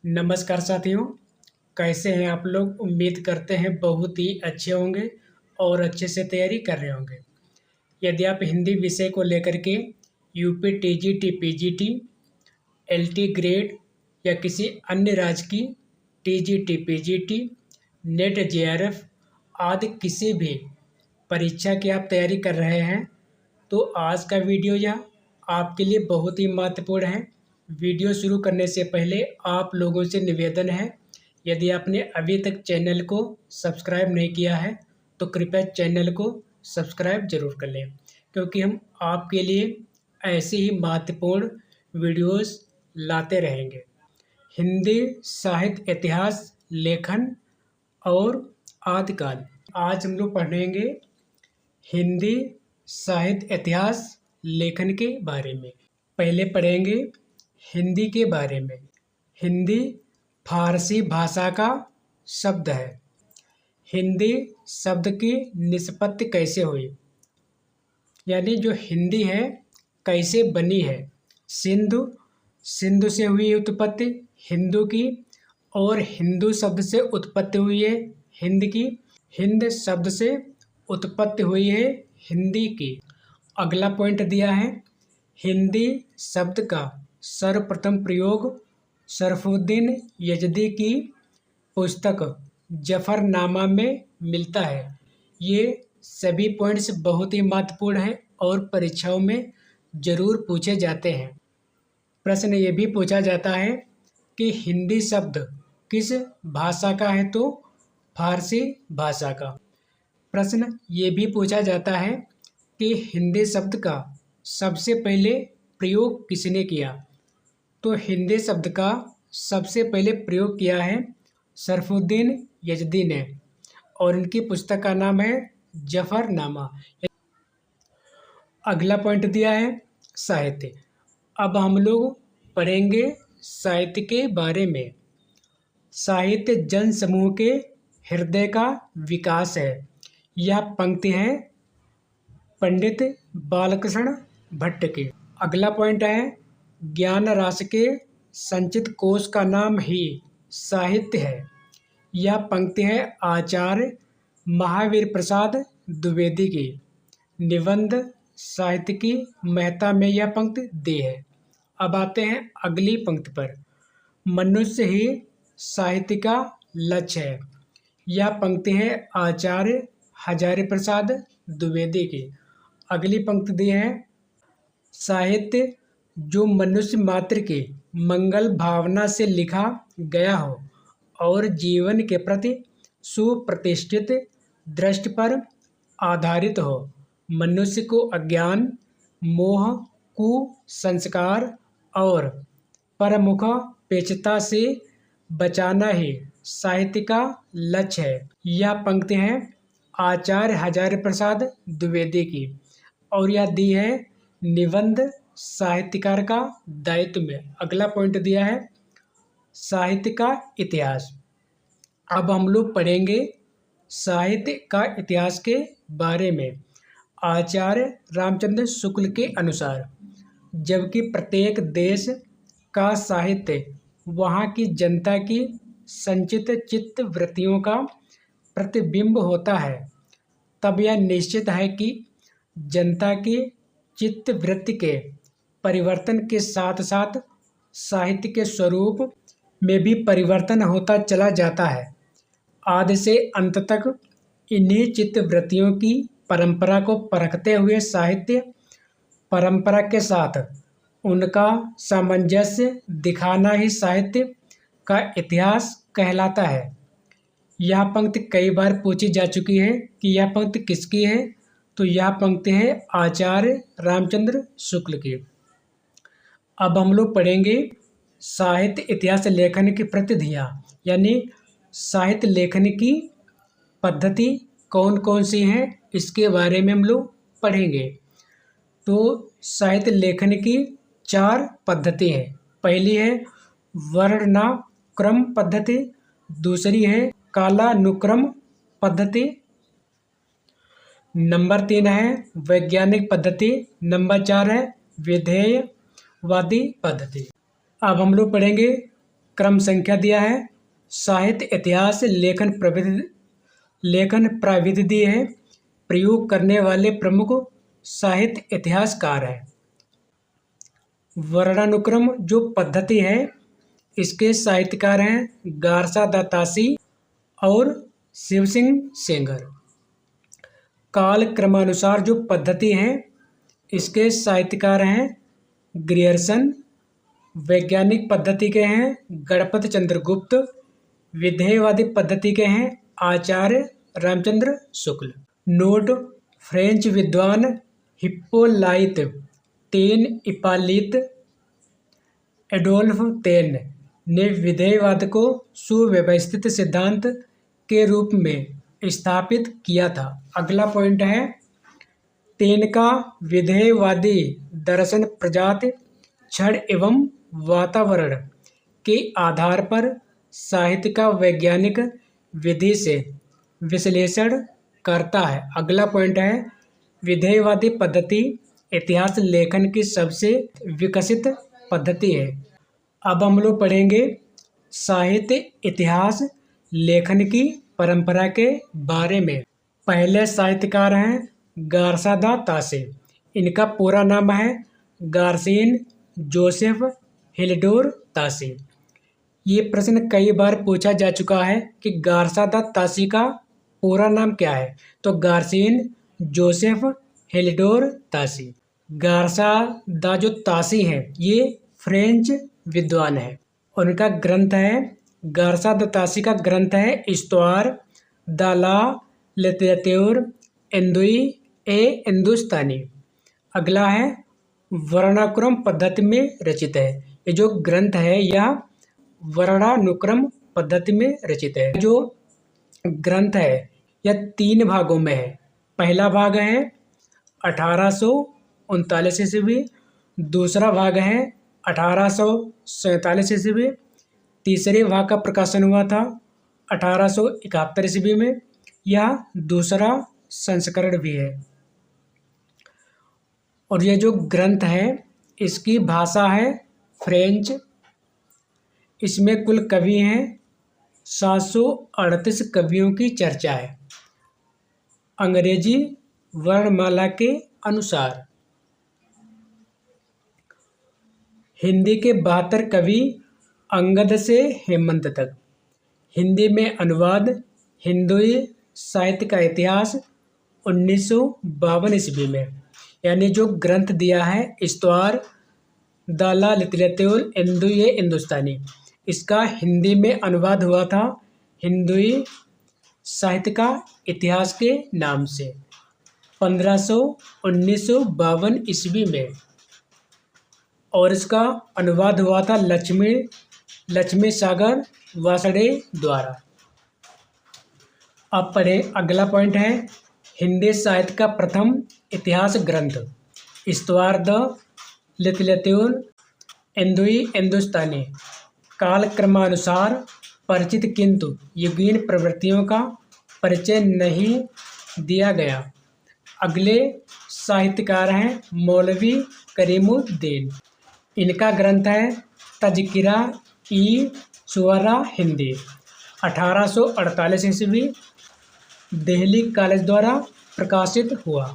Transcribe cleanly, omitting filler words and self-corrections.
नमस्कार साथियों, कैसे हैं आप लोग। उम्मीद करते हैं बहुत ही अच्छे होंगे और अच्छे से तैयारी कर रहे होंगे। यदि आप हिंदी विषय को लेकर के UP TGT PGT LT grade या किसी अन्य राज्य की टीजीटी पीजीटी नेट जेआरएफ आदि किसी भी परीक्षा की आप तैयारी कर रहे हैं तो आज का वीडियो यह आपके लिए बहुत ही महत्वपूर्ण है। वीडियो शुरू करने से पहले आप लोगों से निवेदन है, यदि आपने अभी तक चैनल को सब्सक्राइब नहीं किया है तो कृपया चैनल को सब्सक्राइब जरूर कर लें, क्योंकि हम आपके लिए ऐसे ही महत्वपूर्ण वीडियोस लाते रहेंगे। हिंदी साहित्य इतिहास लेखन और आदिकाल। आज हम लोग पढ़ेंगे हिंदी साहित्य इतिहास लेखन के बारे में। पहले पढ़ेंगे हिंदी के बारे में। हिंदी फारसी भाषा का शब्द है। हिंदी शब्द की निष्पत्ति कैसे हुई, यानी जो हिंदी है कैसे बनी है। सिंधु से हुई उत्पत्ति हिंदू की, और हिंदू शब्द से उत्पत्ति हुई है हिंद की। हिंद शब्द से उत्पत्ति हुई है हिंदी की। अगला पॉइंट दिया है, हिंदी शब्द का सर्वप्रथम प्रयोग शरफुद्दीन यजदी की पुस्तक जफरनामा में मिलता है। ये सभी पॉइंट्स बहुत ही महत्वपूर्ण हैं और परीक्षाओं में जरूर पूछे जाते हैं। प्रश्न ये भी पूछा जाता है कि हिंदी शब्द किस भाषा का है, तो फारसी भाषा का। प्रश्न ये भी पूछा जाता है कि हिंदी शब्द का सबसे पहले प्रयोग किसने किया, तो हिंदी शब्द का सबसे पहले प्रयोग किया है शरफुद्दीन यजदी ने, और इनकी पुस्तक का नाम है जफरनामा। अगला पॉइंट दिया है साहित्य। अब हम लोग पढ़ेंगे साहित्य के बारे में। साहित्य जन समूह के हृदय का विकास है। यह पंक्ति है पंडित बालकृष्ण भट्ट की। अगला पॉइंट है ज्ञान राशि के संचित कोश का नाम ही साहित्य है। यह पंक्ति है आचार्य महावीर प्रसाद द्विवेदी की। निबंध साहित्य की महत्ता में यह पंक्ति दी है। अब आते हैं अगली पंक्ति पर। मनुष्य ही साहित्य का लक्ष्य है। यह पंक्ति है आचार्य हजारी प्रसाद द्विवेदी की। अगली पंक्ति दी है साहित्य जो मनुष्य मात्र की मंगल भावना से लिखा गया हो और जीवन के प्रति सुप्रतिष्ठित दृष्टि पर आधारित हो। मनुष्य को अज्ञान, मोह, कुसंस्कार और परमुखपेक्षता से बचाना ही साहित्य का लक्ष्य है। यह पंक्ति है आचार्य हजारी प्रसाद द्विवेदी की, और यह दी है निबंध साहित्यकार का दायित्व में। अगला पॉइंट दिया है साहित्य का इतिहास। अब हम लोग पढ़ेंगे साहित्य का इतिहास के बारे में। आचार्य रामचंद्र शुक्ल के अनुसार, जबकि प्रत्येक देश का साहित्य वहाँ की जनता की संचित चित्त वृत्तियों का प्रतिबिंब होता है, तब यह निश्चित है कि जनता की चित्त वृत्ति के परिवर्तन के साथ साथ साहित्य के स्वरूप में भी परिवर्तन होता चला जाता है। आदि से अंत तक इन्हीं चित्त वृत्तियों की परंपरा को परखते हुए साहित्य परंपरा के साथ उनका सामंजस्य दिखाना ही साहित्य का इतिहास कहलाता है। यह पंक्ति कई बार पूछी जा चुकी है कि यह पंक्ति किसकी है, तो यह पंक्ति है आचार्य रामचंद्र शुक्ल की। अब हम लोग पढ़ेंगे साहित्य इतिहास लेखन की प्रतिधियाँ, यानी साहित्य लेखन की पद्धति कौन कौन सी हैं, इसके बारे में हम लोग पढ़ेंगे। तो साहित्य लेखन की 4 पद्धति हैं। पहली है वर्णानुक्रम पद्धति, दूसरी है कालानुक्रम पद्धति, नंबर 3 है वैज्ञानिक पद्धति, नंबर 4 है विधेयवादी पद्धति। अब हम लोग पढ़ेंगे क्रम संख्या दिया है, साहित्य इतिहास लेखन प्रविधि दी है, प्रयोग करने वाले प्रमुख साहित्य इतिहासकार हैं। वर्णानुक्रम जो पद्धति है इसके साहित्यकार हैं गारसा दातासी और शिव सिंह सेंगर। काल क्रमानुसार जो पद्धति है इसके साहित्यकार हैं ग्रियर्सन। वैज्ञानिक पद्धति के हैं गणपत चंद्र गुप्त। विधेयवादी पद्धति के हैं आचार्य रामचंद्र शुक्ल। नोट: फ्रेंच विद्वान हिप्पोलाइट टेन इपालित एडोल्फ तेन ने विधेयवाद को सुव्यवस्थित सिद्धांत के रूप में स्थापित किया था। अगला पॉइंट है तेन का विधेयवादी दर्शन प्रजाति, क्षण एवं वातावरण के आधार पर साहित्य का वैज्ञानिक विधि से विश्लेषण करता है। अगला पॉइंट है विधेयवादी पद्धति इतिहास लेखन की सबसे विकसित पद्धति है। अब हम लोग पढ़ेंगे साहित्य इतिहास लेखन की परंपरा के बारे में। पहले साहित्यकार हैं गारसा दा तासे। इनका पूरा नाम है गारसीन जोसेफ हिल्डोर तासे। ये प्रश्न कई बार पूछा जा चुका है कि गारसा दा तासी का पूरा नाम क्या है, तो गारसीन जोसेफ हिल्डोर तासी। गारसा दा जो तासी हैं ये फ्रेंच विद्वान है। उनका ग्रंथ है गारसा दा तासी का ग्रंथ है इस्तवार द ला लिटरेचर इंदुई ए हिंदुस्तानी। अगला है वर्णानुक्रम पद्धति में रचित है। ये जो ग्रंथ है यह वर्णानुक्रम पद्धति में रचित है। जो ग्रंथ है यह 3 भागों में है। पहला भाग है 1839 ईस्वी, दूसरा भाग है 1847 ईस्वी, तीसरे भाग का प्रकाशन हुआ था 1871 ईस्वी में। यह दूसरा संस्करण भी है। और यह जो ग्रंथ है इसकी भाषा है फ्रेंच। इसमें कुल कवि हैं 738 कवियों की चर्चा है अंग्रेजी वर्णमाला के अनुसार। हिंदी के 72 कवि अंगद से हेमंत तक। हिंदी में अनुवाद हिंदुई साहित्य का इतिहास 1952 ईस्वी में। यानी जो ग्रंथ दिया है इस्तवार द ला लिटरेचर इंदुई हिंदुस्तानी, इसका हिंदी में अनुवाद हुआ था हिंदुई साहित्य का इतिहास के नाम से 1952 ईस्वी में। और इसका अनुवाद हुआ था लक्ष्मी सागर वासड़े द्वारा। अब पढ़े अगला पॉइंट है हिंदी साहित्य का प्रथम इतिहास ग्रंथ इस्तवार द लिटरेचर इंदुई हिंदुस्तानी। काल क्रमानुसार परिचित किंतु युगीन प्रवृत्तियों का परिचय नहीं दिया गया। अगले साहित्यकार हैं मौलवी करीमुद्दीन। इनका ग्रंथ है तज़किरा ई शुअरा हिंदी। 1848 ईस्वी दिल्ली कॉलेज द्वारा प्रकाशित हुआ।